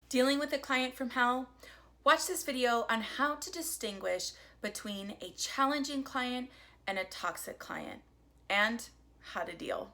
Dealing with a client from hell? Watch this video on how to distinguish between a challenging client and a toxic client, and how to deal.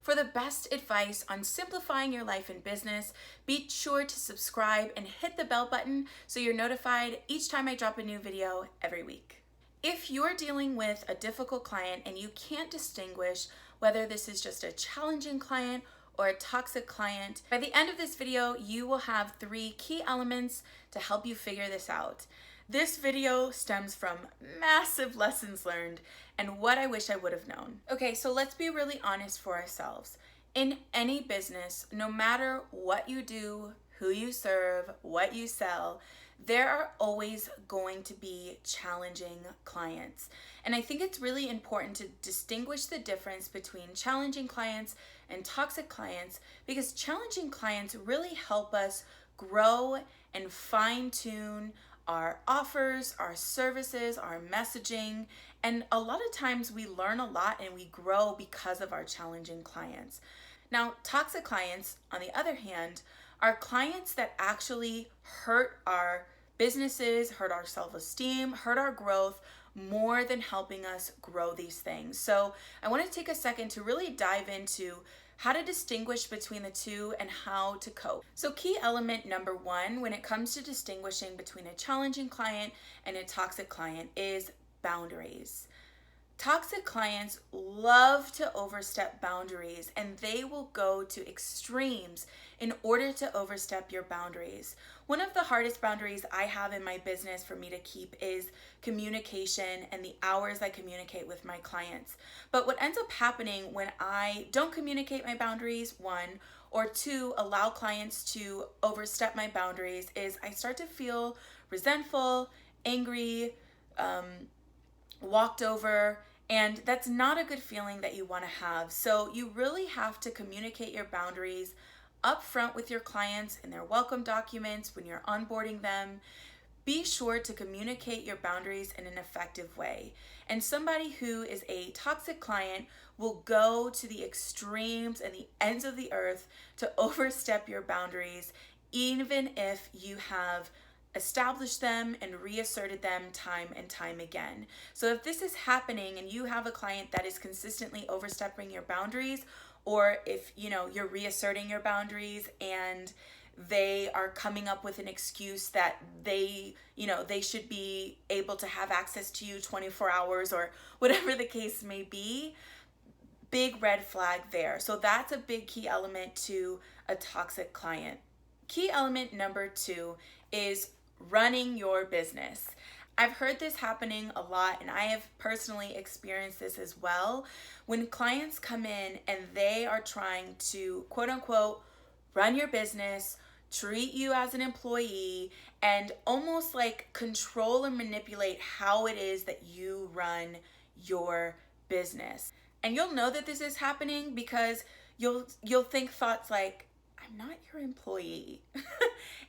For the best advice on simplifying your life and business, be sure to subscribe and hit the bell button so you're notified each time I drop a new video every week. If you're dealing with a difficult client and you can't distinguish whether this is just a challenging client or a toxic client, by the end of this video, you will have 3 key elements to help you figure this out. This video stems from massive lessons learned and what I wish I would have known. Okay, so let's be really honest for ourselves. In any business, no matter what you do, who you serve, what you sell, there are always going to be challenging clients. And I think it's really important to distinguish the difference between challenging clients and toxic clients, because challenging clients really help us grow and fine-tune our offers, our services, our messaging, and a lot of times we learn a lot and we grow because of our challenging clients. Now, toxic clients, on the other hand, are clients that actually hurt our businesses, hurt our self-esteem, hurt our growth more than helping us grow these things. So I want to take a second to really dive into how to distinguish between the two and how to cope. So key element number 1 when it comes to distinguishing between a challenging client and a toxic client is boundaries. Toxic clients love to overstep boundaries, and they will go to extremes in order to overstep your boundaries. One of the hardest boundaries I have in my business for me to keep is communication and the hours I communicate with my clients. But what ends up happening when I don't communicate my boundaries, 1, or 2, allow clients to overstep my boundaries, is I start to feel resentful, angry, walked over, and that's not a good feeling that you want to have. So you really have to communicate your boundaries up front with your clients in their welcome documents when you're onboarding them. Be sure to communicate your boundaries in an effective way. And somebody who is a toxic client will go to the extremes and the ends of the earth to overstep your boundaries, even if you have established them and reasserted them time and time again. So if this is happening and you have a client that is consistently overstepping your boundaries, or if you're reasserting your boundaries and they are coming up with an excuse that they should be able to have access to you 24 hours or whatever the case may be, big red flag there. So that's a big key element to a toxic client. Key element number 2 is running your business. I've heard this happening a lot, and I have personally experienced this as well. When clients come in and they are trying to, quote unquote, run your business, treat you as an employee, and almost like control and manipulate how it is that you run your business. And you'll know that this is happening because you'll think thoughts like, I'm not your employee.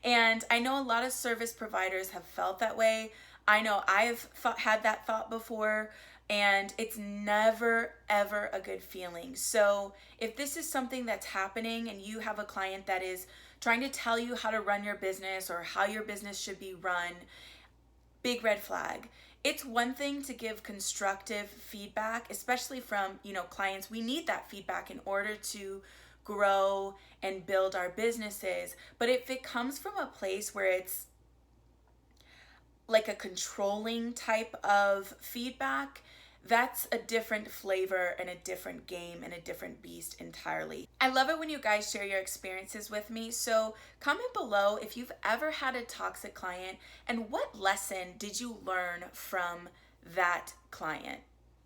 And I know a lot of service providers have felt that way. I know I've had that thought before, and it's never, ever a good feeling. So if this is something that's happening and you have a client that is trying to tell you how to run your business or how your business should be run, big red flag. It's one thing to give constructive feedback, especially from, clients. We need that feedback in order to grow and build our businesses. But if it comes from a place where it's like a controlling type of feedback, that's a different flavor and a different game and a different beast entirely. I love it when you guys share your experiences with me. So comment below if you've ever had a toxic client and what lesson did you learn from that client.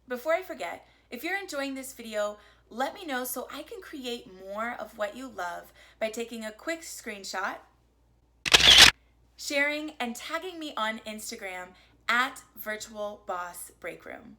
Before I forget, if you're enjoying this video, let me know so I can create more of what you love by taking a quick screenshot, sharing, and tagging me on Instagram at Virtual Boss Breakroom.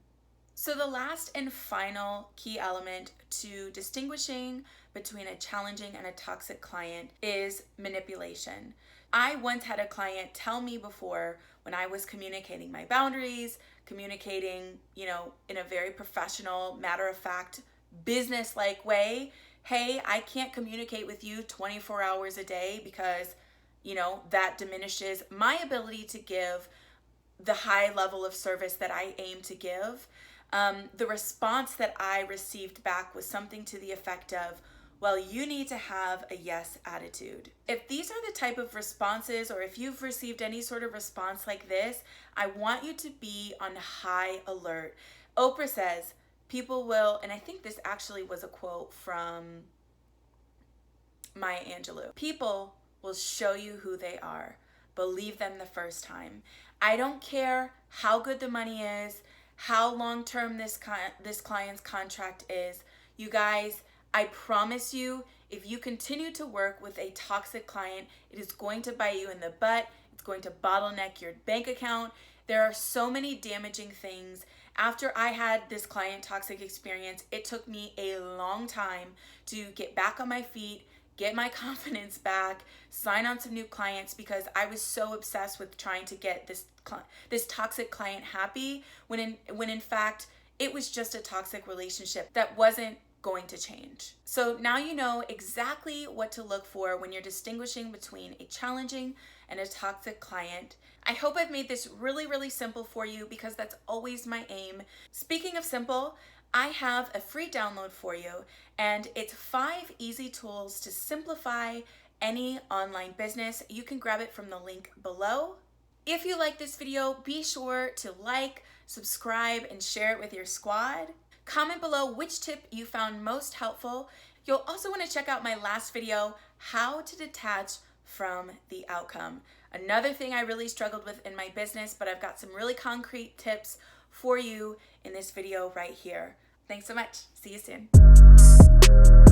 So the last and final key element to distinguishing between a challenging and a toxic client is manipulation. I once had a client tell me before, when I was communicating my boundaries, communicating, in a very professional, matter-of-fact business-like way, hey, I can't communicate with you 24 hours a day because, that diminishes my ability to give the high level of service that I aim to give. The response that I received back was something to the effect of, well, you need to have a yes attitude. If these are the type of responses, or if you've received any sort of response like this, I want you to be on high alert. Oprah says, people will, and I think this actually was a quote from Maya Angelou, people will show you who they are. Believe them the first time. I don't care how good the money is, how long-term this client's contract is. You guys, I promise you, if you continue to work with a toxic client, it is going to bite you in the butt. It's going to bottleneck your bank account. There are so many damaging things. After I had this client toxic experience, it took me a long time to get back on my feet, get my confidence back, sign on some new clients, because I was so obsessed with trying to get this toxic client happy when in fact it was just a toxic relationship that wasn't going to change. So now you know exactly what to look for when you're distinguishing between a challenging and a toxic client. I hope I've made this really, really simple for you, because that's always my aim. Speaking of simple, I have a free download for you, and it's 5 easy tools to simplify any online business. You can grab it from the link below. If you like this video, be sure to like, subscribe, and share it with your squad. Comment below which tip you found most helpful. You'll also want to check out my last video, how to detach from the outcome. Another thing I really struggled with in my business, but I've got some really concrete tips for you in this video right here. Thanks so much. See you soon.